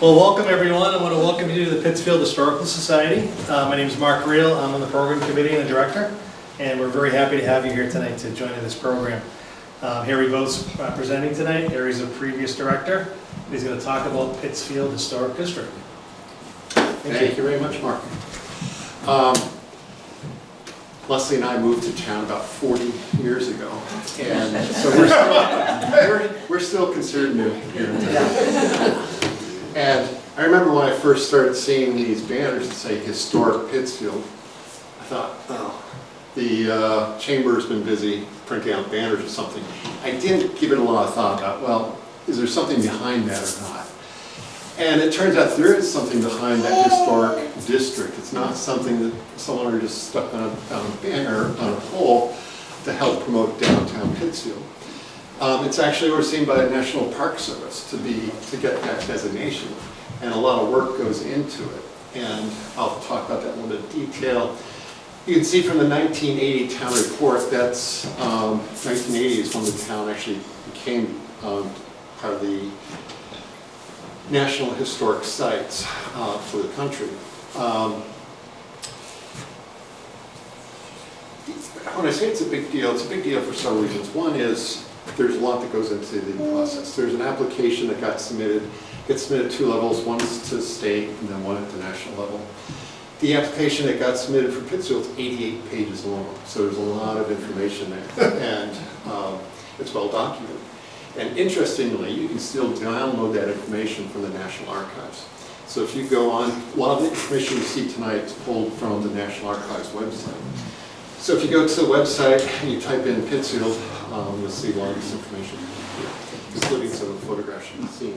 Well, welcome everyone. I want to welcome you to the Pittsfield Historical Society. My name is Mark Reel. I'm on the program committee and the director, and we're very happy to have you here tonight to join in this program. Harry Vo's presenting tonight. Harry's a previous director. He's going to talk about Pittsfield Historic District. Thank you very much, Mark. Leslie and I moved to town about 40 years ago, and so we're still considered new here in town. And I remember when I first started seeing these banners that say Historic Pittsfield, I thought, oh, the chamber's been busy printing out banners or something. I didn't give it a lot of thought about, well, is there something behind that or not? And it turns out there is something behind that historic district. It's not something that someone just stuck on a banner on a pole to help promote downtown Pittsfield. It's actually overseen by the National Park Service to get that designation, and a lot of work goes into it. And I'll talk about that in a little bit of detail. You can see from the 1980 town report, that's 1980 is when the town actually became part of the National Historic Sites for the country. When I say it's a big deal for several reasons. One is there's a lot that goes into the process. There's an application that gets submitted 2 levels, one is to state and then one at the national level. The application that got submitted for Pittsfield is 88 pages long, so there's a lot of information there, and it's well documented. And interestingly, you can still download that information from the National Archives. So if you go on, a lot of the information you see tonight is pulled from the National Archives website. So if you go to the website and you type in Pittsfield, you'll see a lot of this information, including some of the photographs you've seen.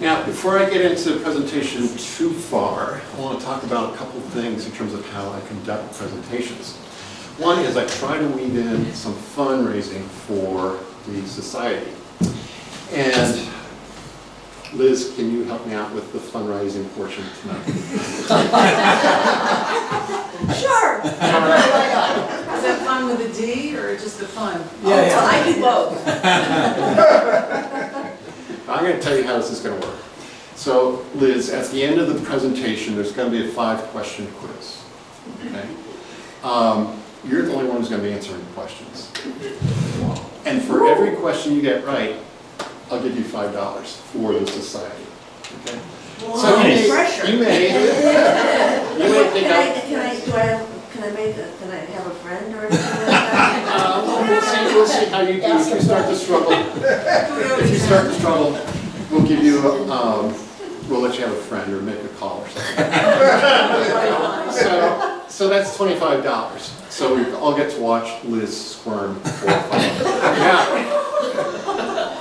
Now, before I get into the presentation too far, I want to talk about a couple of things in terms of how I conduct presentations. One is I try to weave in some fundraising for the society. And Liz, can you help me out with the fundraising portion tonight? Sure. Is that fun with a D or just the fun? Yeah. I do both. I'm going to tell you how this is going to work. So, Liz, at the end of the presentation, there's going to be a 5-question quiz. Okay? You're the only one who's going to be answering the questions. And for every question you get right, I'll give you $5 for the society. Okay? Wow. So you may Can I have a friend or anything like that? we'll see how you do. If you start to struggle, we'll give you we'll let you have a friend or make a call or something. So that's $25. So we all get to watch Liz squirm for $5. Now,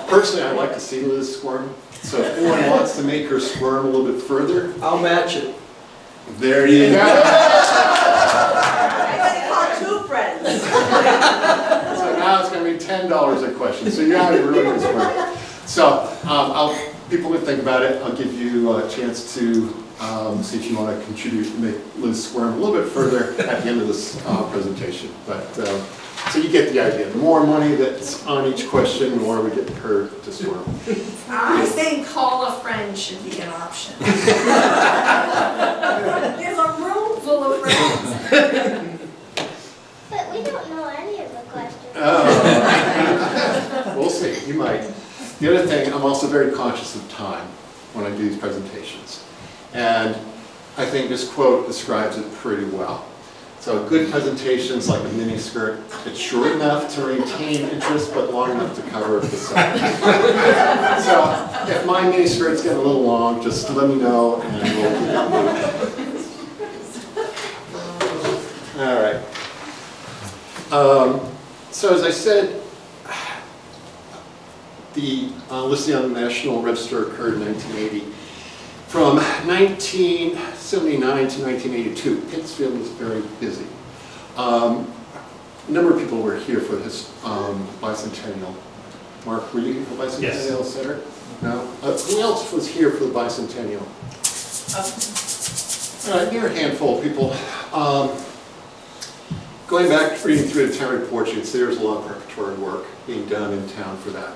personally, I like to see Liz squirm. So if anyone wants to make her squirm a little bit further, I'll match it. there you go. I call 2 friends. So now it's going to be $10 a question. So you're out of really good squirm. So people can think about it. I'll give you a chance to see if you want to contribute and make Liz squirm a little bit further at the end of this presentation. But so you get the idea. The more money that's on each question, the more we get her to squirm. I think call a friend should be an option. There's a room full of friends. But we don't know any of the questions. We'll see. You might. The other thing, I'm also very conscious of time when I do these presentations. And I think this quote describes it pretty well. So a good presentation is like a mini skirt. It's short enough to retain interest, but long enough to cover the sides. So if my mini skirt's getting a little long, just let me know and we'll keep it moving. All right. So as I said, the listing on the National Register occurred in 1980. From 1979 to 1982, Pittsfield was very busy. A number of people were here for this bicentennial. Mark, were you here for bicentennial, Yes. Center? No? Who else was here for the bicentennial? All right, there are a handful of people. Going back, reading through the town report, you can see there's a lot of preparatory work being done in town for that.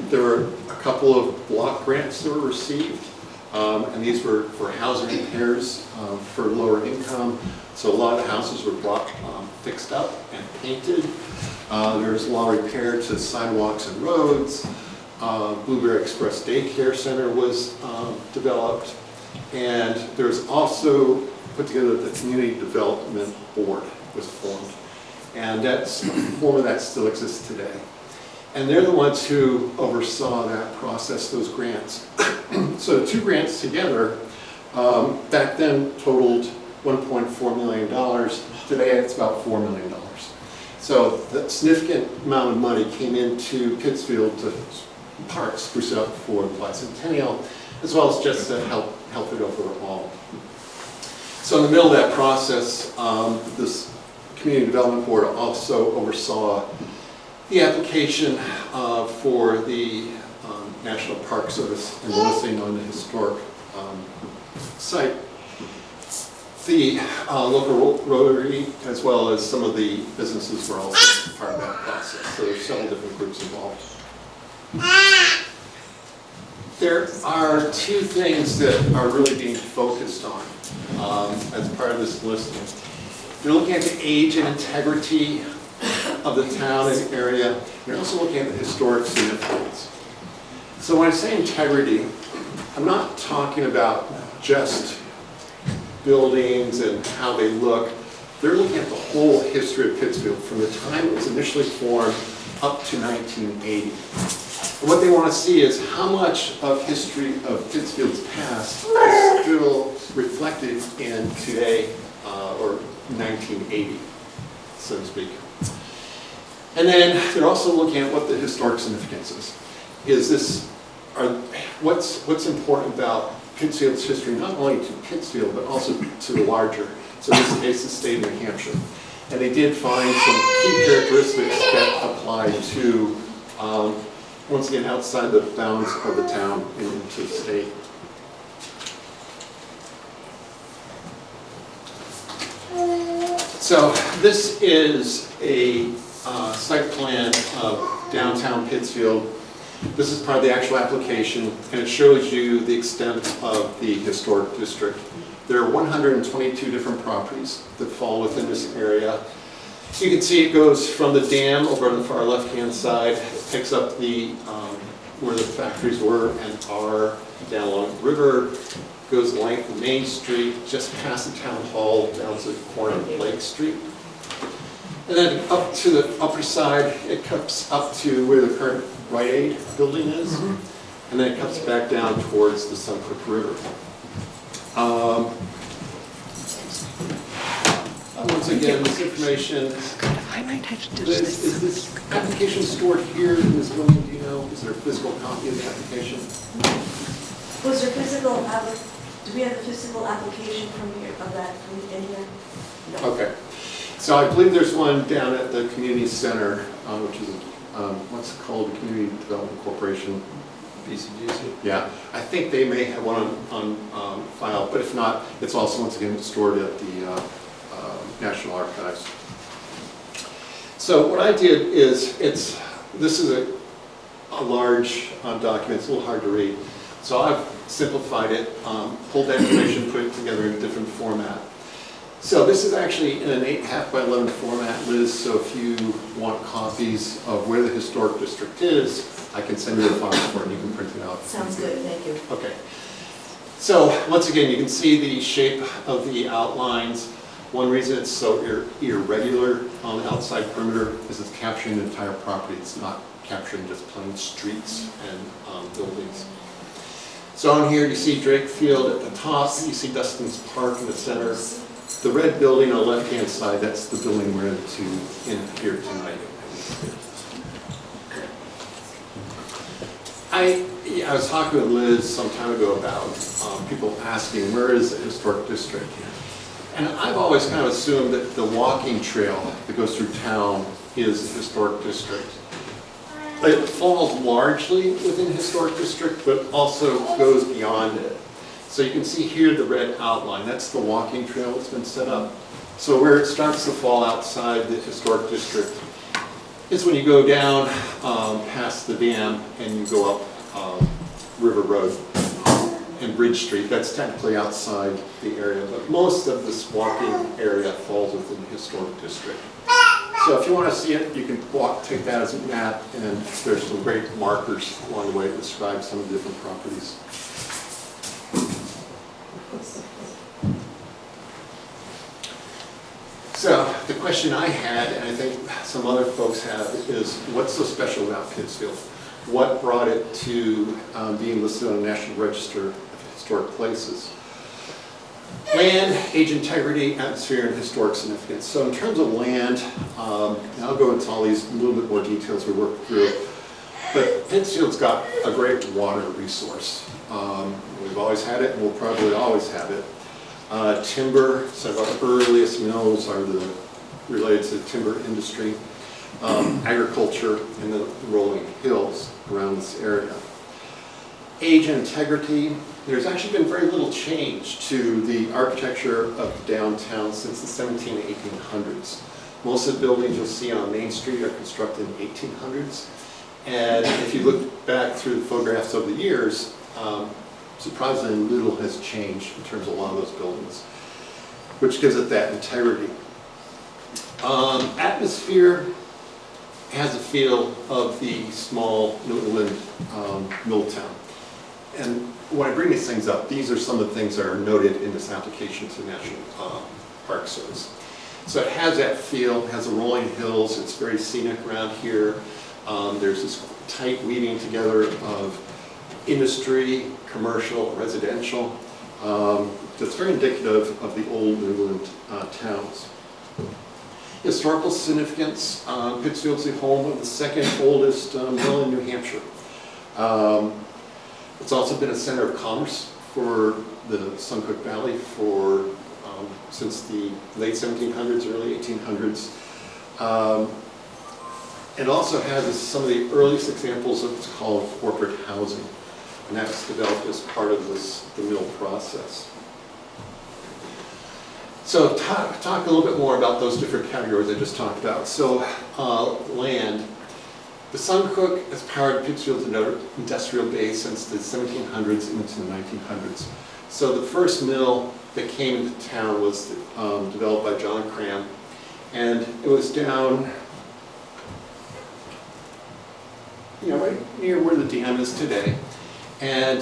There were a couple of block grants that were received, and these were for housing repairs for lower income. So a lot of houses were brought fixed up and painted. There was a lot of repair to sidewalks and roads. Blueberry Express Daycare Center was developed, and there was also put together the Community Development Board was formed, and that's a form of that still exists today. And they're the ones who oversaw that process, those grants. So the two grants together back then totaled $1.4 million. Today it's about $4 million. So the significant amount of money came into Pittsfield to park, spruce it up for the bicentennial, as well as just to help it overall. So in the middle of that process, this Community Development Board also oversaw the application for the National Park Service and the listing on the historic site. The local Rotary, as well as some of the businesses, were also part of that process. So there's several different groups involved. There are two things that are really being focused on as part of this listing. They're looking at the age and integrity of the town and area. They're also looking at the historic significance. So when I say integrity, I'm not talking about just buildings and how they look. They're looking at the whole history of Pittsfield from the time it was initially formed up to 1980. And what they want to see is how much of history of Pittsfield's past is still reflected in today, or 1980, so to speak. And then they're also looking at what the historic significance is. What's important about Pittsfield's history, not only to Pittsfield, but also to the larger, so in this case, the state of New Hampshire. And they did find some key characteristics that apply to, once again, outside the bounds of the town and into the state. So this is a site plan of downtown Pittsfield. This is part of the actual application, and it shows you the extent of the historic district. There are 122 different properties that fall within this area. You can see it goes from the dam over on the far left-hand side. It picks up the where the factories were and are down along the river, goes the length of Main Street, just past the town hall, down to the corner of Lake Street. And then up to the upper side, it comes up to where the current Rite Aid building is, and then it comes back down towards the Suncook River. Once again, this information, is this application stored here in this building, do you know? Is there a physical copy of the application? Was there physical, do we have a physical application from here, of that, from in here? No. Okay. So I believe there's one down at the community center, which is, what's it called, the Community Development Corporation. BCGC? Yeah, I think they may have one on file, but if not, it's also once again stored at the National Archives. So what I did is, this is a large document, it's a little hard to read. So I've simplified it, pulled that information, put it together in a different format. So this is actually in an 8.5 by 11 format, Liz, so if you want copies of where the historic district is, I can send you a file for it and you can print it out. Sounds good, thank you. Okay. So once again, you can see the shape of the outlines. One reason it's so irregular on the outside perimeter is it's capturing the entire property. It's not capturing just plain streets and buildings. So on here you see Drake Field at the top, you see Dustin's Park in the center. The red building on the left-hand side, that's the building we're in here tonight. I was talking with Liz some time ago about people asking, where is the historic district? And I've always kind of assumed that the walking trail that goes through town is the historic district. It falls largely within the historic district, but also goes beyond it. So you can see here the red outline. That's the walking trail that's been set up. So where it starts to fall outside the historic district is when you go down past the dam and you go up River Road and Bridge Street. That's technically outside the area, but most of this walking area falls within the historic district. So if you want to see it, you can take that as a map, and there's some great markers along the way that describe some of the different properties. So the question I had, and I think some other folks have, is what's so special about Pittsfield? What brought it to being listed on the National Register of Historic Places? Land, age integrity, atmosphere, and historic significance. So in terms of land, and I'll go into all these in a little bit more details we work through, but Pittsfield's got a great water resource. We've always had it, and we'll probably always have it. Timber, some of our earliest mills are related to the timber industry. Agriculture, and the rolling hills around this area. Age and integrity, there's actually been very little change to the architecture of downtown since the 17 and 1800s. Most of the buildings you'll see on Main Street are constructed in the 1800s. And if you look back through the photographs over the years, surprisingly little has changed in terms of a lot of those buildings, which gives it that integrity. Atmosphere has a feel of the small New England mill town. And when I bring these things up, these are some of the things that are noted in this application to the National Park Service. So it has that feel, it has the rolling hills, it's very scenic around here. There's this tight weaving together of industry, commercial, residential. That's very indicative of the old New England towns. Historical significance, Pittsfield's the home of the second oldest mill in New Hampshire. It's also been a center of commerce for the Suncook Valley since the late 1700s, early 1800s. It also has some of the earliest examples of what's called corporate housing, and that's developed as part of the mill process. So talk a little bit more about those different categories I just talked about. So land. The Suncook has powered Pittsfield's industrial base since the 1700s into the 1900s. So the first mill that came into town was developed by John Cram, and it was down right near where the dam is today. And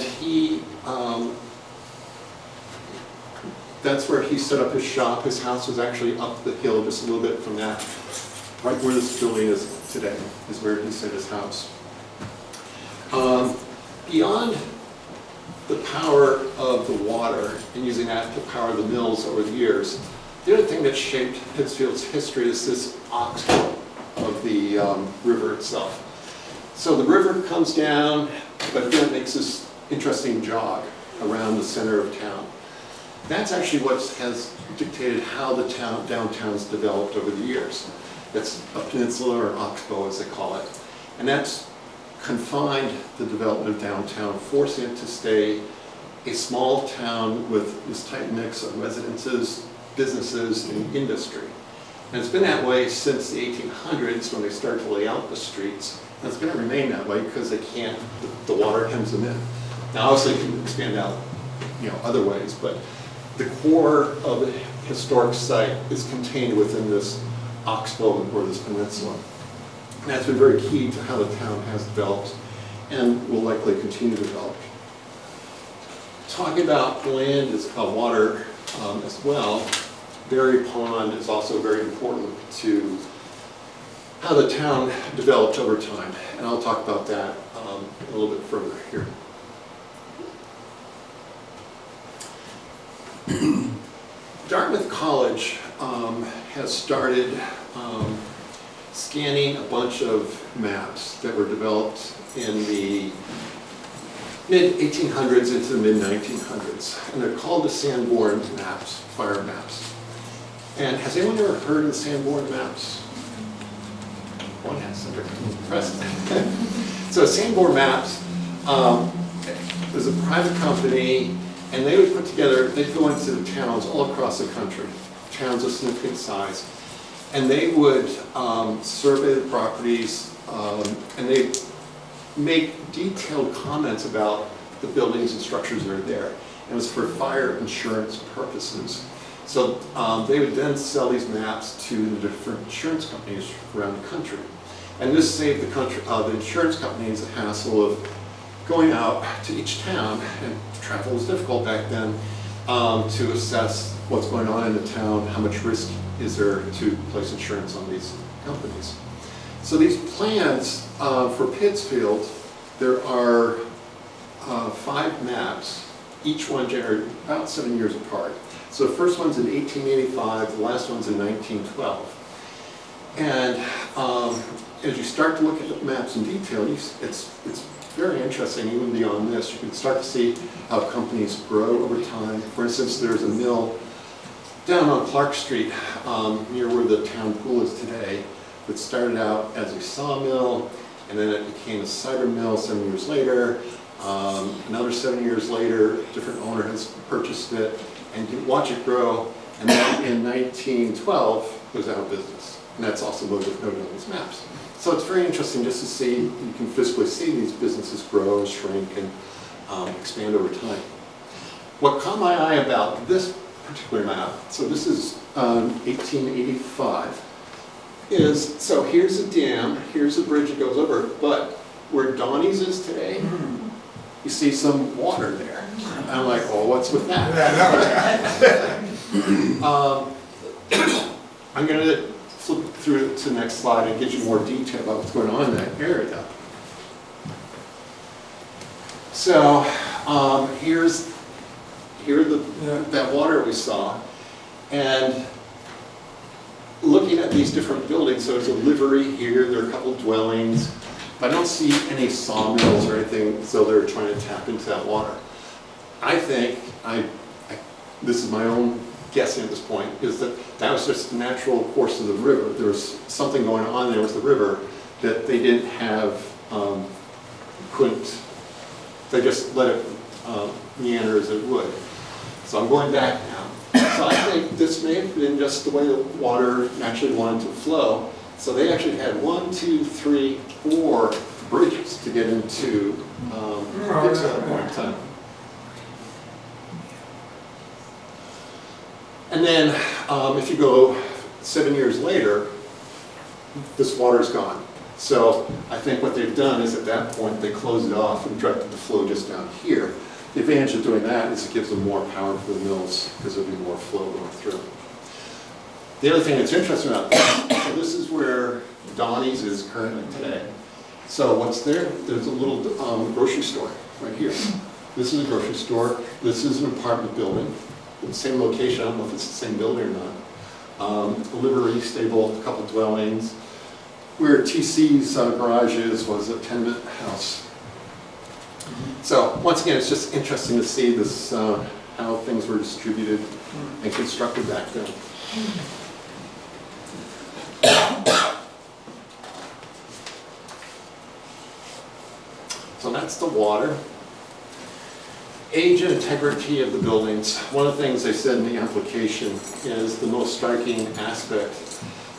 that's where he set up his shop. His house was actually up the hill just a little bit from that. Right where this building is today is where he set his house. Beyond the power of the water and using that to power the mills over the years, the other thing that shaped Pittsfield's history is this oxbow of the river itself. So the river comes down, but then it makes this interesting jog around the center of town. That's actually what has dictated how the downtown's developed over the years. It's a peninsula, or oxbow as they call it. And that's confined the development of downtown, forcing it to stay a small town with this tight mix of residences, businesses, and industry. And it's been that way since the 1800s when they started to lay out the streets. And it's going to remain that way because they can't, the water hems them in. Now obviously it can expand out other ways, but the core of the historic site is contained within this oxbow or this peninsula. And that's been very key to how the town has developed and will likely continue to develop. Talking about land is water as well. Berry Pond is also very important to how the town developed over time. And I'll talk about that a little bit further here. Dartmouth College has started scanning a bunch of maps that were developed in the mid-1800s into the mid-1900s. And they're called the Sanborn maps, fire maps. And has anyone ever heard of the Sanborn maps? One has, they're impressed. So Sanborn Maps was a private company, and they would put together, they'd go into the towns all across the country, towns of significant size. And they would survey the properties, and they make detailed comments about the buildings and structures that are there. And it was for fire insurance purposes. So they would then sell these maps to the different insurance companies around the country. And this saved the insurance companies the hassle of going out to each town, and travel was difficult back then, to assess what's going on in the town, how much risk is there to place insurance on these companies. So these plans for Pittsfield, there are 5 maps, each one generated about 7 years apart. So the first one's in 1885, the last one's in 1912. And as you start to look at the maps in detail, it's very interesting. Even beyond this, you can start to see how companies grow over time. For instance, there's a mill down on Clark Street, near where the town pool is today, that started out as a sawmill, and then it became a cider mill 7 years later. Another 7 years later, a different owner has purchased it, and you watch it grow, and then in 1912, it was out of business. And that's also noted on these maps. So it's very interesting just to see, you can physically see these businesses grow, shrink, and expand over time. What caught my eye about this particular map, so this is 1885, is, so here's a dam, here's a bridge that goes over, but where Donnie's is today, you see some water there. And I'm like, oh, what's with that? I'm going to flip through to the next slide and get you more detail about what's going on in that area. So here's that water we saw, and looking at these different buildings, so there's a livery here, there are a couple dwellings, but I don't see any sawmills or anything, so they're trying to tap into that water. I think, this is my own guessing at this point, is that that was just the natural course of the river. There was something going on there with the river that they didn't have, they just let it meander as it would. So I'm going back now. So I think this may have been just the way the water naturally wanted to flow. So they actually had 1, 2, 3, 4 bridges to get into Pittsfield at one time. And then if you go 7 years later, this water's gone. So I think what they've done is at that point they closed it off and directed the flow just down here. The advantage of doing that is it gives them more power for the mills because there'll be more flow going through. The other thing that's interesting about this, so this is where Donnie's is currently today. So what's there? There's a little grocery store right here. This is a grocery store. This is an apartment building. The same location, I don't know if it's the same building or not. A livery stable, a couple dwellings. Where TC's garage was a tenement house. So once again, it's just interesting to see this, how things were distributed and constructed back then. So that's the water. Age and integrity of the buildings. One of the things they said in the application is the most striking aspect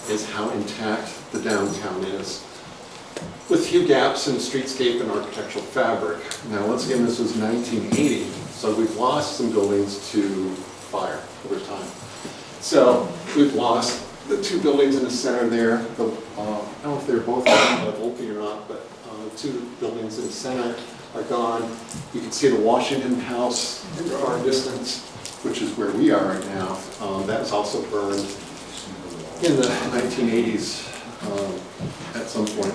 is how intact the downtown is, with few gaps in the streetscape and architectural fabric. Now, once again, this was 1980, so we've lost some buildings to fire over time. So we've lost the 2 buildings in the center there. I don't know if they're both Volpe or not, but the 2 buildings in the center are gone. You can see the Washington House in the far distance, which is where we are right now. That was also burned in the 1980s at some point.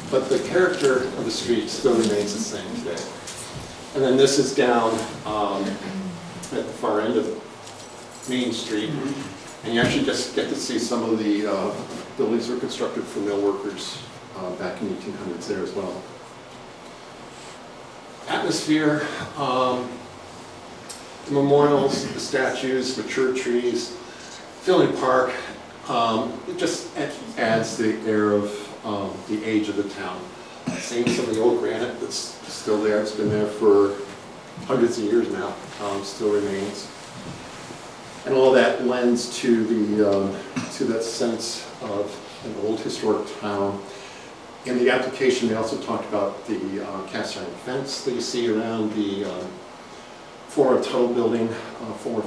But the character of the street still remains the same today. And then this is down at the far end of Main Street. And you actually just get to see some of the buildings that were constructed for mill workers back in the 1800s there as well. Atmosphere, the memorials, the statues, mature trees, Philly Park, it just adds the air of the age of the town. Seeing some of the old granite that's still there, it's been there for hundreds of years now, still remains. And all that lends to that sense of an old historic town. In the application, they also talked about the cast iron fence that you see around the former Tuttle building, former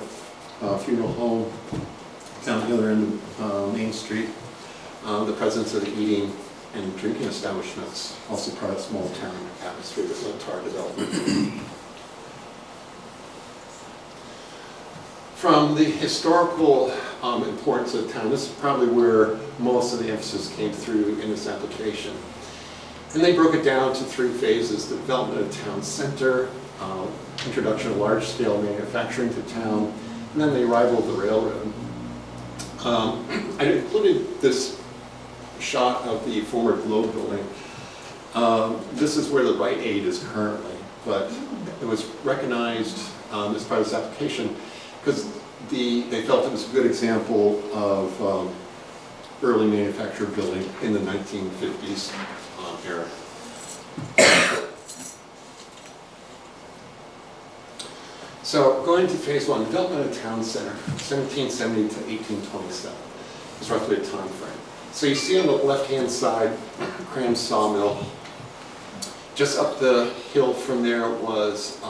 funeral home down the other end of Main Street. The presence of the eating and drinking establishments, also part of small town atmosphere that led to our development. From the historical importance of the town, this is probably where most of the emphasis came through in this application. And they broke it down to 3 phases: the development of the town center, introduction of large-scale manufacturing to town, and then the arrival of the railroad. I included this shot of the former Globe building. This is where the Rite Aid is currently, but it was recognized as part of this application because they felt it was a good example of early manufactured building in the 1950s era. So going to phase 1, development of town center, 1770 to 1827 is roughly a time frame. So you see on the left-hand side, Cram's sawmill. Just up the hill from there was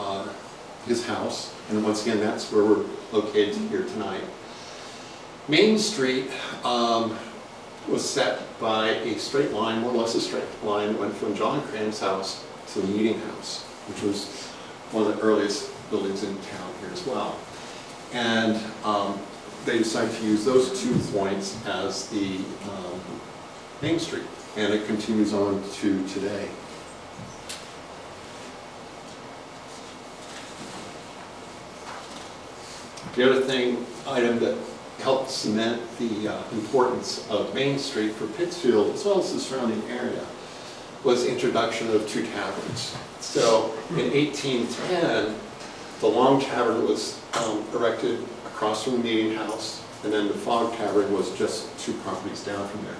his house, and once again, that's where we're located here tonight. Main Street was set by a straight line, more or less a straight line, that went from John Cram's house to the meeting house, which was one of the earliest buildings in town here as well. And they decided to use those 2 points as the Main Street, and it continues on to today. The other item that helped cement the importance of Main Street for Pittsfield, as well as the surrounding area, was the introduction of 2 taverns. So in 1810, the Long Tavern was erected across from the meeting house, and then the Fog Tavern was just 2 properties down from there.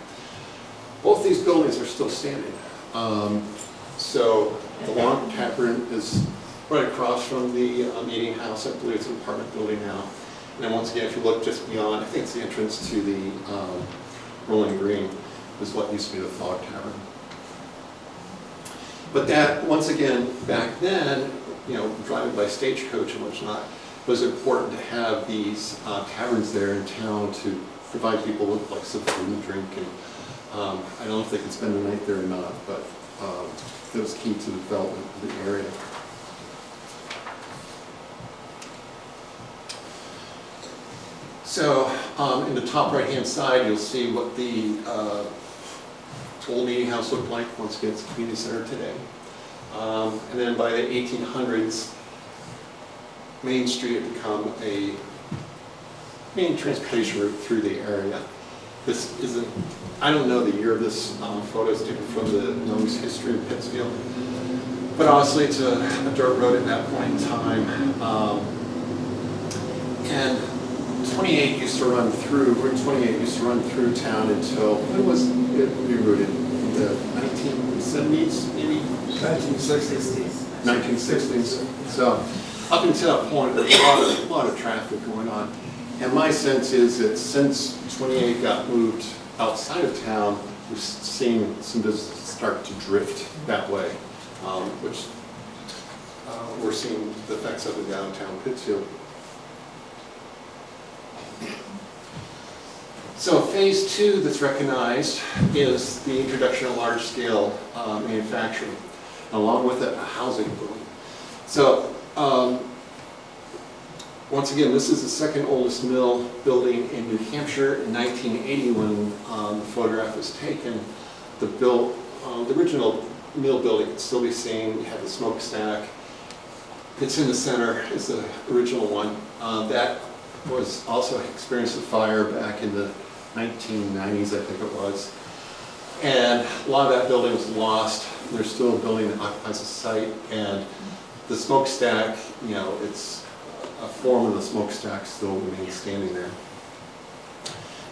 Both these buildings are still standing. So the Long Tavern is right across from the meeting house. I believe it's an apartment building now. And then once again, if you look just beyond, I think it's the entrance to the Rolling Green, is what used to be the Fog Tavern. But that, once again, back then, driving by stagecoach and whatnot, it was important to have these taverns there in town to provide people with like some food and drink. And I don't know if they could spend the night there or not, but it was key to the development of the area. So in the top right-hand side, you'll see what the old meeting house looked like. Once again, it's a community center today. And then by the 1800s, Main Street had become a main transportation route through the area. This isn't, I don't know the year of this photo is taken from the Nome's history of Pittsfield, but honestly, it's a dirt road at that point in time. And 28 used to run through, Route 28 used to run through town until, when was it rerouted? In the 1970s, maybe? 1960s. 1960s. So up until that point, there was a lot of traffic going on. And my sense is that since 28 got moved outside of town, we've seen some businesses start to drift that way, which we're seeing the effects of in downtown Pittsfield. So phase 2 that's recognized is the introduction of large-scale manufacturing, along with it, a housing boom. So once again, this is the second oldest mill building in New Hampshire. In 1980, when the photograph was taken, the original mill building can still be seen. We have the smokestack. It's in the center, is the original one. That was also experienced a fire back in the 1990s, I think it was. And a lot of that building was lost. There's still a building that occupies the site, and the smokestack, it's a form of the smokestack still remains standing there.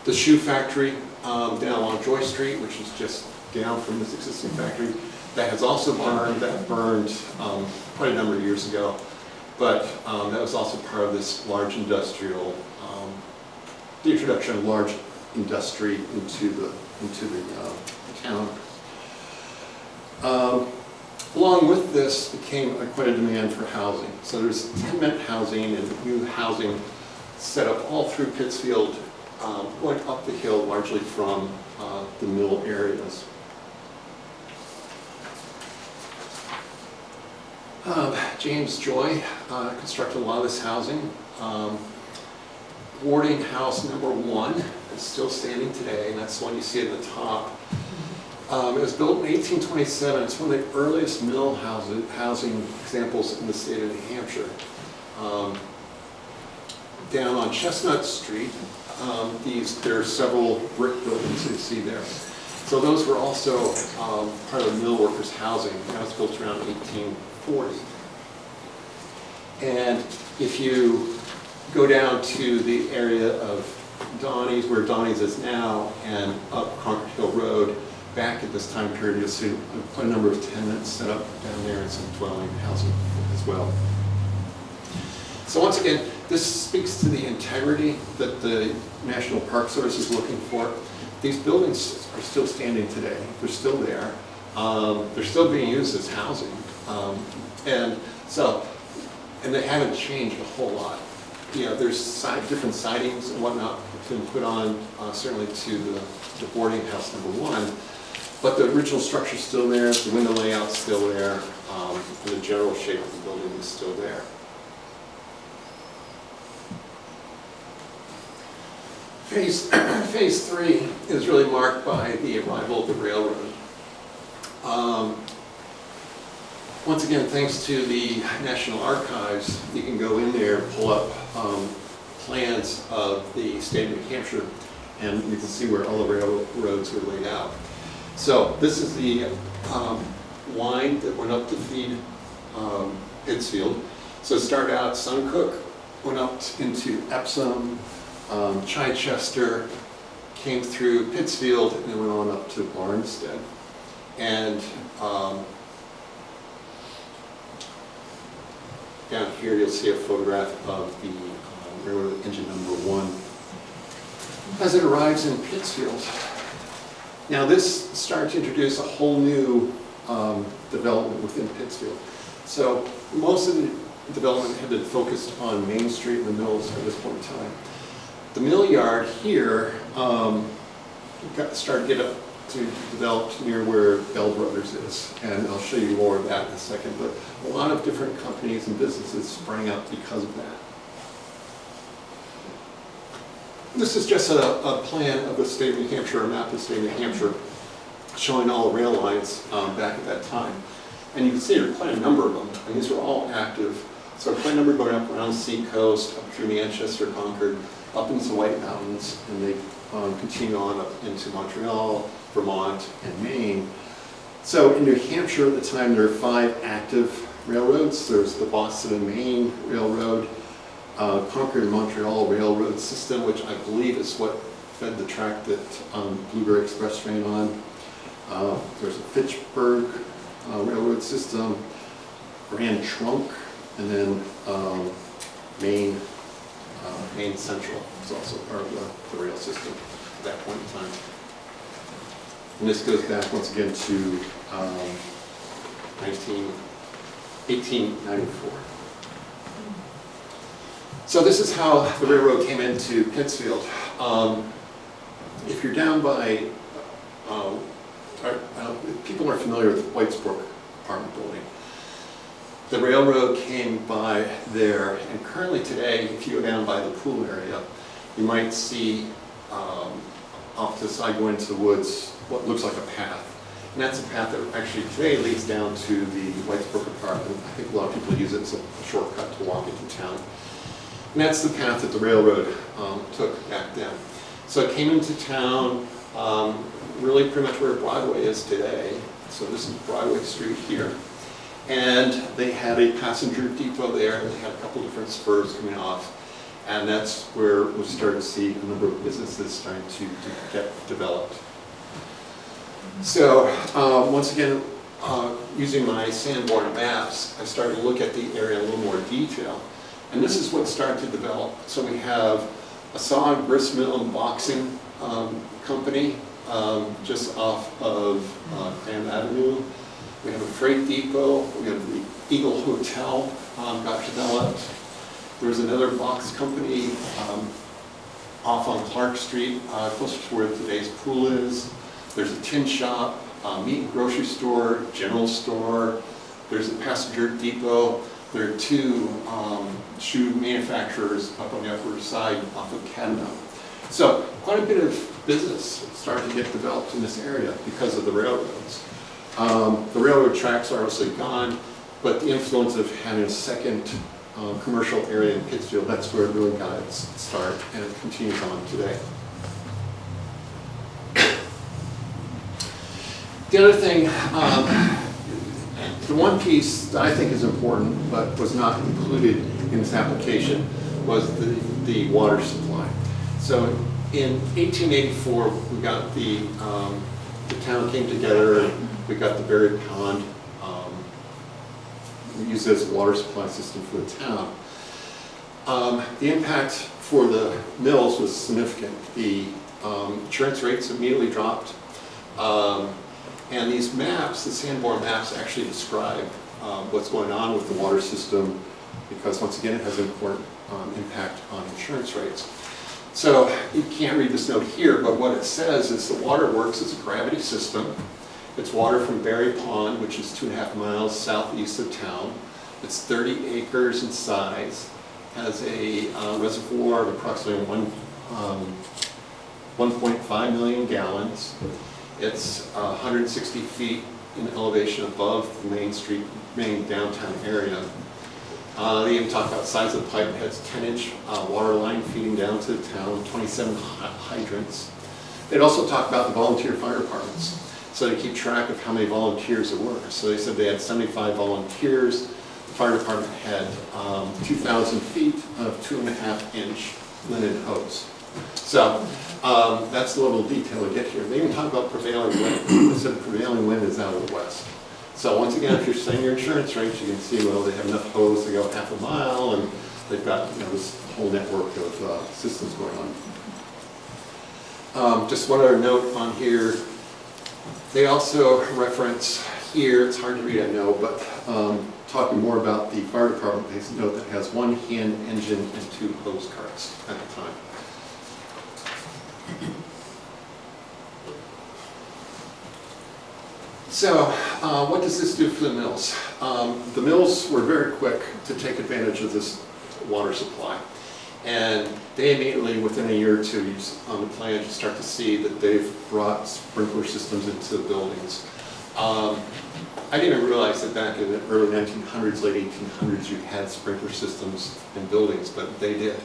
The shoe factory down along Joy Street, which is just down from this existing factory, that has also burned. That burned quite a number of years ago. but that was also part of this large industrial, the introduction of large industry into the town. Along with this became quite a demand for housing. So there's tenement housing and new housing set up all through Pittsfield, going up the hill largely from the mill areas. James Joy constructed a lot of this housing. Boarding house number 1 is still standing today, and that's the one you see at the top. It was built in 1827. It's one of the earliest mill housing examples in the state of New Hampshire. Down on Chestnut Street, there are several brick buildings you see there. So those were also part of the mill workers' housing. That was built around 1840. And if you go down to the area of Donnie's, where Donnie's is now, and up Concord Hill Road, back at this time period, you'll see quite a number of tenements set up down there and some dwelling housing as well. So once again, this speaks to the integrity that the National Park Service is looking for. These buildings are still standing today. They're still there. They're still being used as housing. And they haven't changed a whole lot. You know, there's different sidings and whatnot that's been put on, certainly to the boarding house number 1. But the original structure's still there, the window layout's still there, and the general shape of the building is still there. Phase 3 is really marked by the arrival of the railroad. Once again, thanks to the National Archives, you can go in there and pull up plans of the state of New Hampshire, and you can see where all the railroads are laid out. So this is the line that went up to feed Pittsfield. So it started out Suncook, went up into Epsom, Chichester, came through Pittsfield, and then went on up to Barnstead. And down here you'll see a photograph of the railroad engine number 1 as it arrives in Pittsfield. Now this started to introduce a whole new development within Pittsfield. So most of the development had been focused on Main Street and the mills at this point in time. The mill yard here started to get up to develop near where Bell Brothers is, and I'll show you more of that in a second, but a lot of different companies and businesses sprang up because of that. This is just a plan of the state of New Hampshire, a map of the state of New Hampshire, showing all the rail lines back at that time. And you can see there are quite a number of them, and these were all active. So quite a number going up around the Seacoast, up through Manchester, Concord, up into the White Mountains, and they continue on up into Montreal, Vermont, and Maine. So in New Hampshire at the time, there are 5 active railroads. There's the Boston and Maine Railroad, Concord and Montreal Railroad System, which I believe is what fed the track that Blueberry Express ran on. There's a Fitchburg Railroad System, Grand Trunk, and then Maine Central is also part of the rail system at that point in time. And this goes back once again to 1894. So this is how the railroad came into Pittsfield. If you're down by, people are familiar with Whitesbrook apartment building. The railroad came by there, and currently today, if you go down by the pool area, you might see off to the side going into the woods what looks like a path. And that's a path that actually today leads down to the Whitesbrook apartment. I think a lot of people use it as a shortcut to walk into town. And that's the path that the railroad took back then. So it came into town really pretty much where Broadway is today. So this is Broadway Street here. And they had a passenger depot there, and they had a couple different spurs coming off. And that's where we started to see a number of businesses starting to get developed. So once again, using my Sanborn maps, I started to look at the area in a little more detail. And this is what started to develop. So we have a saw and grist mill and boxing company just off of Grand Avenue. We have a freight depot. We have the Eagle Hotel got developed. There's another box company off on Clark Street, closer to where today's pool is. There's a tin shop, meat and grocery store, general store. There's a passenger depot. There are two shoe manufacturers up on the upper side off of Caddo. So quite a bit of business started to get developed in this area because of the railroads. The railroad tracks are obviously gone, but the influence of having a second commercial area in Pittsfield, that's where it really got its start, and it continues on today. The other thing, the one piece that I think is important but was not included in this application was the water supply. So in 1884, we got the town came together and we got the buried pond. We used it as a water supply system for the town. The impact for the mills was significant. The insurance rates immediately dropped. And these maps, the Sanborn maps, actually describe what's going on with the water system because, once again, it has an important impact on insurance rates. So you can't read this note here, but what it says is the water works as a gravity system. It's water from Berry Pond, which is 2.5 miles southeast of town. It's 30 acres in size, has a reservoir of approximately 1.5 million gallons. It's 160 feet in elevation above the main downtown area. They even talk about the size of the pipe. It has 10-inch water line feeding down to the town, 27 hydrants. They'd also talk about the volunteer fire departments. So they keep track of how many volunteers there were. So they said they had 75 volunteers. The fire department had 2,000 feet of 2.5-inch linen hose. So that's the level of detail we get here. They even talk about prevailing wind. They said prevailing wind is out of the west. So once again, if you're setting your insurance rates, you can see, well, they have enough hose to go half a mile, and they've got this whole network of systems going on. Just one other note on here. They also reference here, it's hard to read, I know, but talking more about the fire department, they note that it has 1 hand engine and 2 hose carts at the time. So, what does this do for the mills? The mills were very quick to take advantage of this water supply. And they immediately, within a year or two, on the plan, you start to see that they've brought sprinkler systems into the buildings. I didn't realize that back in the early 1900s, late 1800s, you had sprinkler systems in buildings, but they did.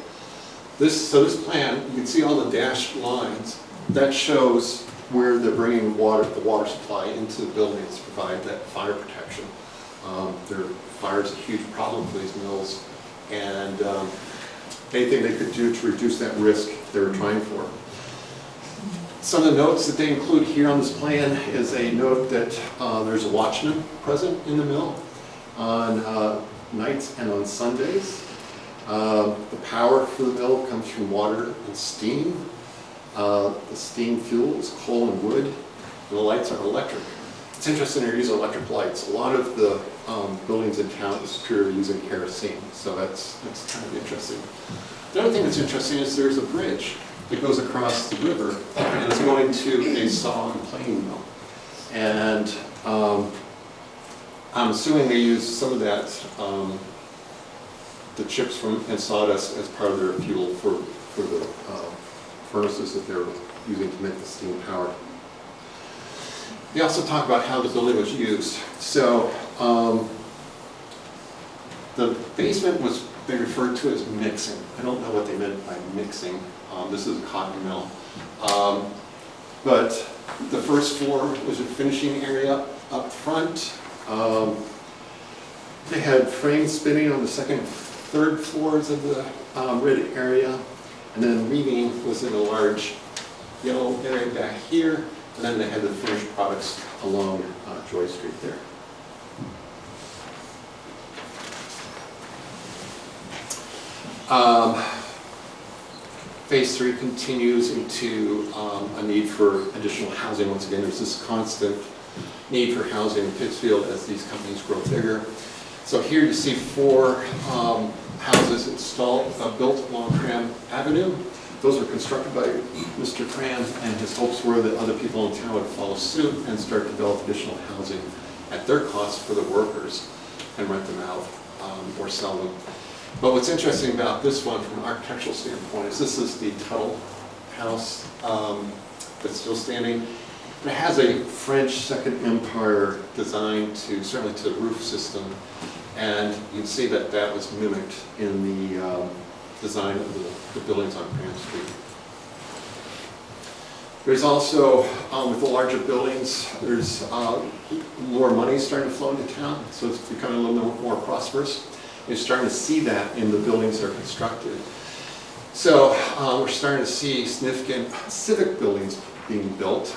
So this plan, you can see all the dashed lines. That shows where they're bringing the water supply into the buildings to provide that fire protection. Fire is a huge problem for these mills, and anything they could do to reduce that risk, they were trying for. Some of the notes that they include here on this plan is a note that there's a watchman present in the mill on nights and on Sundays. The power for the mill comes from water and steam. The steam fuel is coal and wood, and the lights are electric. It's interesting they're using electric lights. A lot of the buildings in town is purely using kerosene, so that's kind of interesting. The other thing that's interesting is there's a bridge that goes across the river, and it's going to a saw and planing mill. And I'm assuming they use some of that, the chips from and sawdust as part of their fuel for the furnaces that they're using to make the steam power. They also talk about how the building was used. So the basement was, they referred to as mixing. I don't know what they meant by mixing. This is a cotton mill. But the first floor was a finishing area up front. They had frames spinning on the second, third floors of the red area. And then weaving was in a large yellow area back here. And then they had the finished products along Joy Street there. Phase 3 continues into a need for additional housing. Once again, there's this constant need for housing in Pittsfield as these companies grow bigger. So here you see 4 houses installed, built along Cram Avenue. Those were constructed by Mr. Cram, and his hopes were that other people in town would follow suit and start to develop additional housing at their cost for the workers and rent them out or sell them. But what's interesting about this one from an architectural standpoint is this is the Tuttle house that's still standing. It has a French Second Empire design certainly to the roof system, and you can see that that was mimicked in the design of the buildings on Graham Street. There's also, with the larger buildings, there's more money starting to flow into town, so it's becoming a little bit more prosperous. You're starting to see that in the buildings that are constructed. So we're starting to see significant civic buildings being built.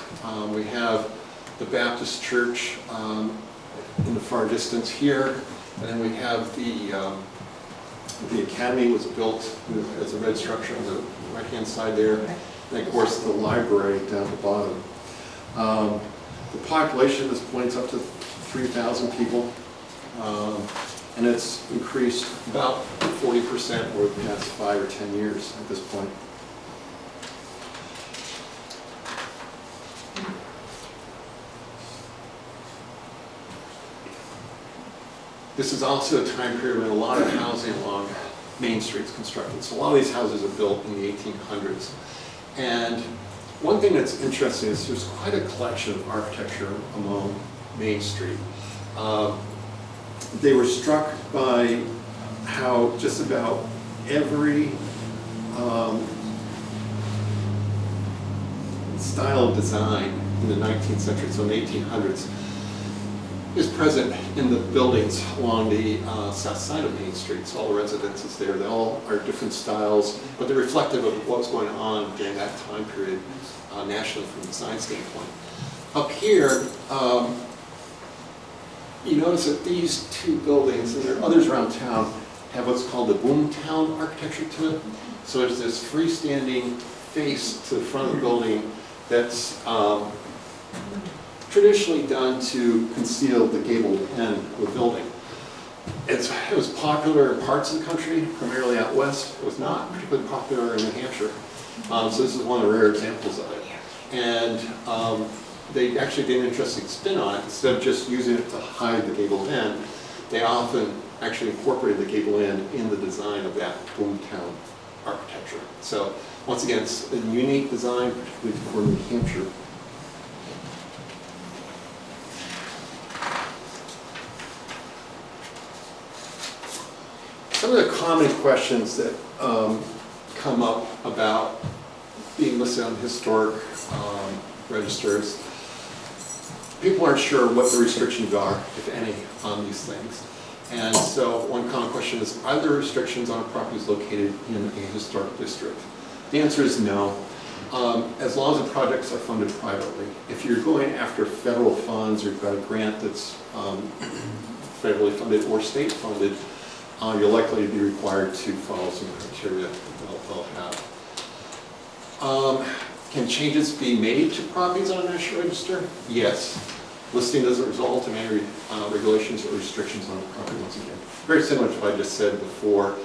We have the Baptist Church in the far distance here, and then we have the Academy was built as a red structure on the right-hand side there. And of course, the library down at the bottom. The population at this point is up to 3,000 people, and it's increased about 40% over the past 5 or 10 years at this point. This is also a time period when a lot of housing along Main Street is constructed. So a lot of these houses are built in the 1800s. And one thing that's interesting is there's quite a collection of architecture along Main Street. They were struck by how just about every style of design in the 19th century, so in the 1800s, is present in the buildings along the south side of Main Street. So all the residences there, they all are different styles, but they're reflective of what was going on during that time period nationally from a design standpoint. Up here, you notice that these 2 buildings, and there are others around town, have what's called the boomtown architecture to it. So there's this freestanding face to the front of the building that's traditionally done to conceal the gabled end of the building. It was popular in parts of the country, primarily out west. It was not particularly popular in New Hampshire. So this is one of the rare examples of it. And they actually did an interesting spin on it. Instead of just using it to hide the gabled end, they often actually incorporated the gabled end in the design of that boomtown architecture. So once again, it's a unique design, particularly for New Hampshire. Some of the common questions that come up about being listed on historic registers, people aren't sure what the restrictions are, if any, on these things. And so one common question is, are there restrictions on properties located in a historic district? The answer is no, as long as the projects are funded privately. If you're going after federal funds or you've got a grant that's federally funded or state funded, you're likely to be required to follow some criteria that they'll have. Can changes be made to properties on a national register? Yes. Listing doesn't result in any regulations or restrictions on the property once again. Very similar to what I just said before.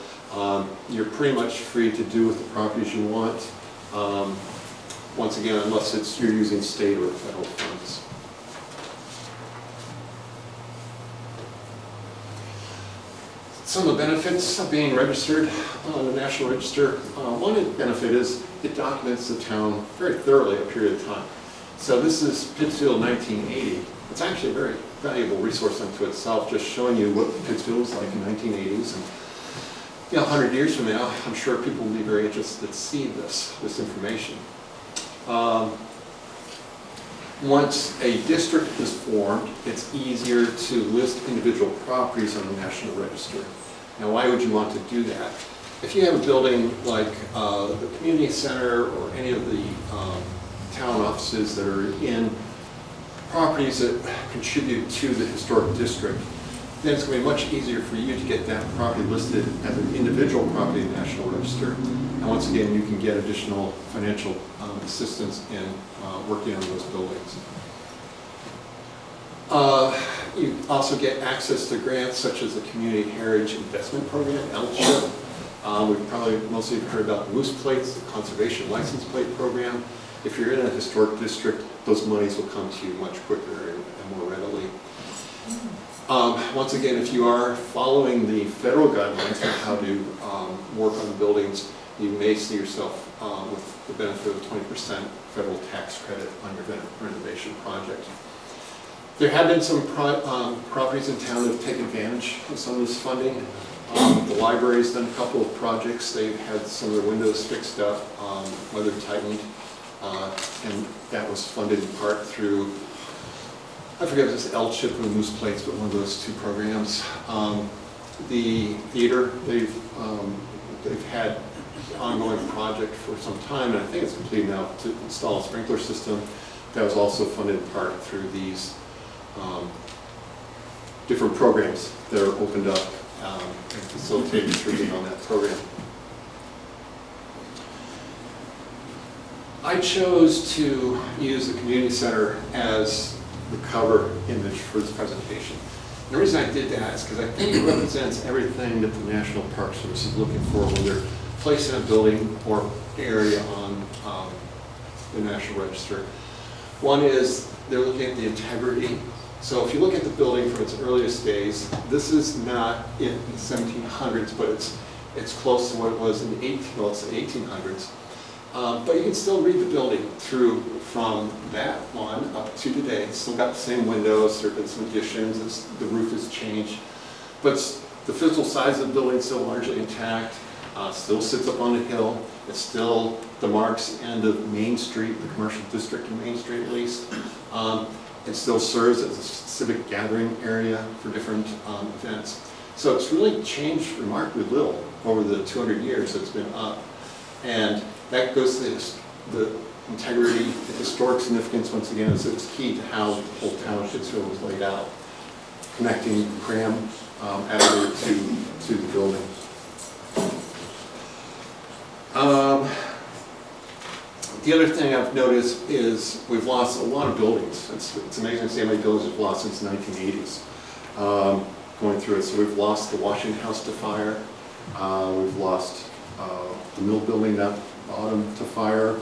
You're pretty much free to do with the properties you want. Once again, unless you're using state or federal funds. Some of the benefits of being registered on the National Register. One benefit is it documents the town very thoroughly a period of time. So this is Pittsfield 1980. It's actually a very valuable resource unto itself, just showing you what Pittsfield was like in the 1980s. And 100 years from now, I'm sure people will be very interested to see this information. Once a district is formed, it's easier to list individual properties on the National Register. Now, why would you want to do that? If you have a building like the community center or any of the town offices that are in properties that contribute to the historic district, then it's going to be much easier for you to get that property listed as an individual property in the National Register. And once again, you can get additional financial assistance in working on those buildings. You also get access to grants such as the Community Heritage Investment Program, LCHIP. We've probably mostly heard about moose plates, the Conservation License Plate Program. If you're in a historic district, those monies will come to you much quicker and more readily. Once again, if you are following the federal guidelines on how to work on buildings, you may see yourself with the benefit of 20% federal tax credit on your renovation project. There have been some properties in town that have taken advantage of some of this funding. The library's done a couple of projects. They've had some of their windows fixed up, weather tightened, and that was funded in part through, I forget if it's LCHIP or Moose Plates, but one of those two programs. The theater, they've had an ongoing project for some time, and I think it's complete now, to install a sprinkler system. That was also funded in part through these different programs that are opened up and facilitate distributing on that program. I chose to use the community center as the cover image for this presentation. And the reason I did that is because I think it represents everything that the National Park Service is looking for when they're placing a building or area on the National Register. One is they're looking at the integrity. So if you look at the building from its earliest days, this is not in the 1700s, but it's close to what it was in the 1800s. But you can still read the building through from that one up to today. It's still got the same windows, there have been some additions, the roof has changed. But the physical size of the building is still largely intact, still sits up on a hill. It's still the Marks end of Main Street, the commercial district of Main Street at least. It still serves as a civic gathering area for different events. So it's really changed remarkably little over the 200 years it's been up. And that goes to the integrity, the historic significance, once again, is it's key to how the whole town of Pittsfield was laid out, connecting Graham Avenue to the building. The other thing I've noticed is we've lost a lot of buildings. It's amazing to see how many buildings we've lost since the 1980s going through it. So we've lost the Washington House to fire. We've lost the mill building that bottom to fire.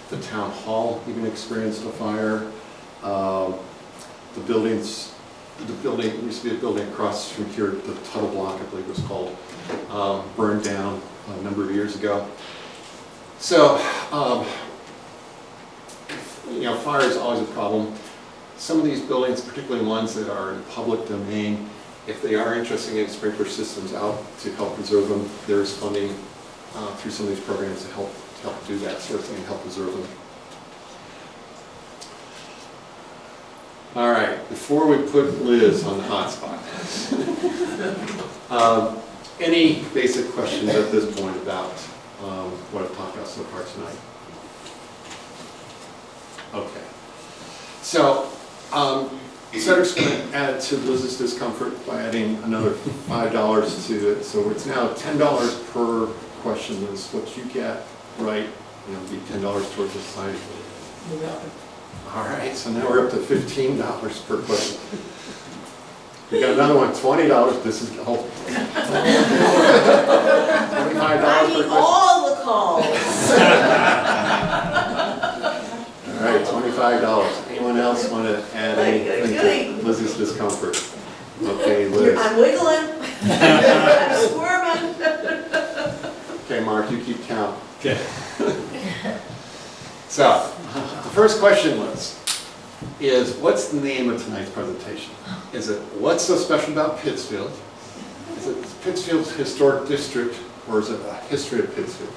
The town hall even experienced a fire. The building used to be a building across from here, the Tuttle Block, I believe it was called, burned down a number of years ago. So, fire is always a problem. Some of these buildings, particularly ones that are in public domain, if they are interested in sprinkler systems out to help preserve them, there is funding through some of these programs to help do that sort of thing and help preserve them. All right, before we put Liz on the hot spot, any basic questions at this point about what I've talked about so far tonight? Okay. So, Cedric's going to add to Liz's discomfort by adding another $5 to it. So it's now $10 per question, Liz. What you get right, will be $10 towards the society. All right, so now we're up to $15 per question. We got another one, $20. This is $25 I per need question. all the calls. All right, $25. Anyone else want to add anything to Liz's discomfort? Okay, Liz. I'm wiggling. I'm squirming. Okay, Mark, you keep count. Okay. So, the first question, Liz, is what's the name of tonight's presentation? Is it what's so special about Pittsfield? Is it Pittsfield's historic district, or is it a history of Pittsfield?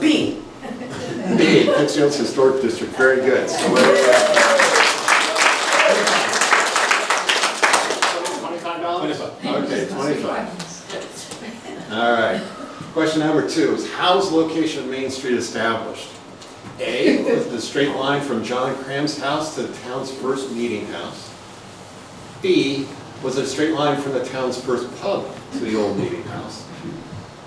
B. B, Pittsfield's historic district. Very good. So $25? Okay, 25. All right. Question number 2 is how's the location of Main Street established? A, was the straight line from John Cram's house to the town's first meeting house. B, was it a straight line from the town's first pub to the old meeting house?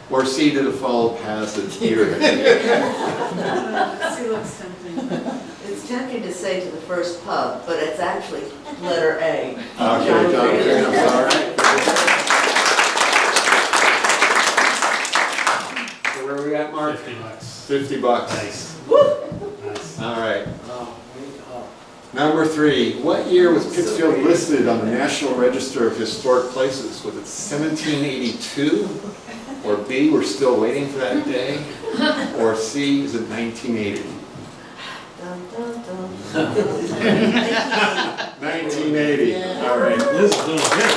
Or C, did it follow paths that Peter had taken? See, looks tempting. It's tempting to say to the first pub, but it's actually letter A. Okay, John Cram's, all right. So where are we at, Mark? $50. $50. Nice. Nice. All right. Number 3, what year was Pittsfield listed on the National Register of Historic Places? Was it 1782? Or B, we're still waiting for that day? Or C, is it 1980? Dun, dun, dun, dun. 1980, all right. This is doing good.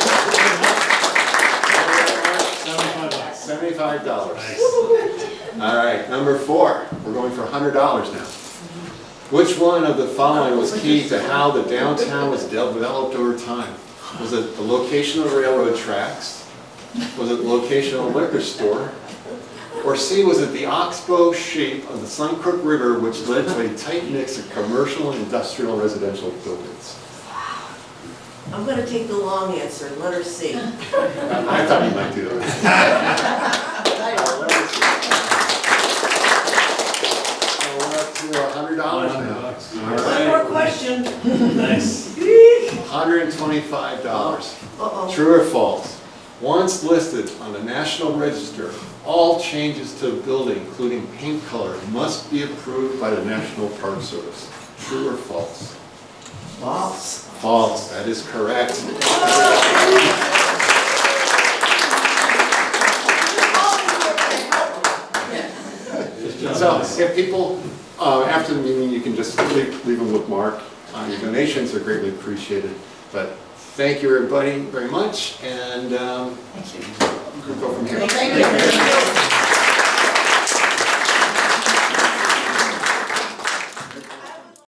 $75. $75. Nice. All right, number 4, we're going for $100 now. Which one of the following was key to how the downtown was developed over time? Was it the location of the railroad tracks? Was it the location of a liquor store? Or C, was it the oxbow shape of the Suncook River which led to a tight mix of commercial and industrial residential buildings? I'm going to take the long answer, letter C. I thought you might do that. So we're up to $100 now. One more question. Nice. $125. Uh-oh. True or false? Once listed on the National Register, all changes to a building, including paint color, must be approved by the National Park Service. True or false? False. False, that is correct. So if people, after the meeting, you can just leave them with Mark. Your donations are greatly appreciated. But thank you, everybody, very much, and we'll go from here. Thank you.